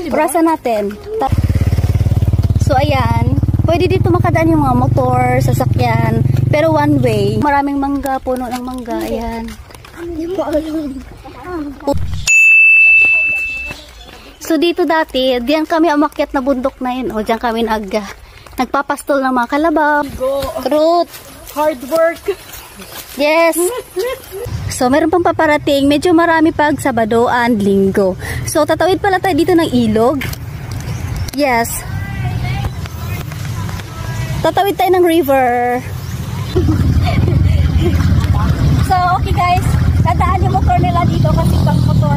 Orasan natin. So, ayan. Pwede dito makadaan yung mga motor, sasakyan. Pero one way. Maraming mangga, puno ng mangga. Ayan. So, dito dati, diyan kami umakyat na bundok na yun. O, diyan kami nagpapastol ng mga kalabaw. Fruit. Hard work. Yes. So, meron pang paparating. Medyo marami pag Sabado and Linggo. So, tatawid pala tayo dito ng ilog. Yes. Tatawid tayo ng river. So, okay guys. Dadaan yung motor nila dito kasi pang motor,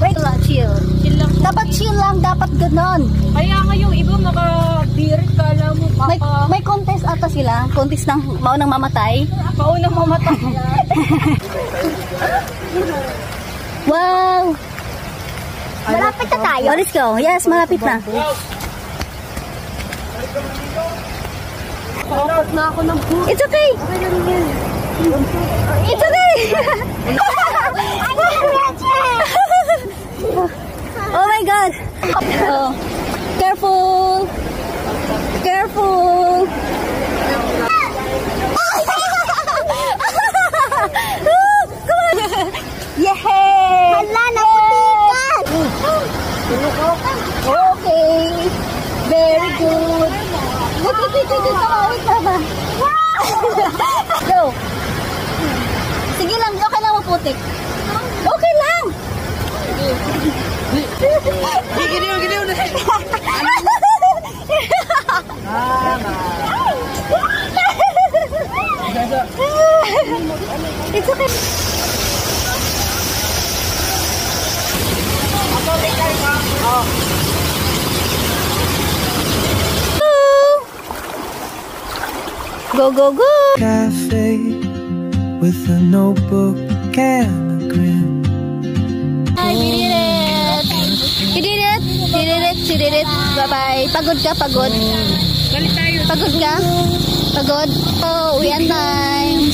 wait lang, chill. Chill lang. Dapat chill lang, dapat ganon. Kaya nga yung iba naka-beer, kala mo baka... May contest ata sila. Contest ng maunang mamatay. Maunang mamatay. Wow! Malapit na tayo. Oh, let's go. Yes, malapit na. Dapat na ako ng food. It's okay. It's okay. Oh my God. Oh. Careful. Careful. Yay! Hala, naputikan! Okay. Very good. Go. Sige lang, okay lang maputik. Okay lang. Giniw na. It's okay. Go, go, go! Cafe with a notebook and a grin. Hi, we did it! You did it! You did it! You did it! Bye-bye! Pagod ka? Pagod? Balik tayo. Pagod ka? Pagod? Oh, uwi ang time!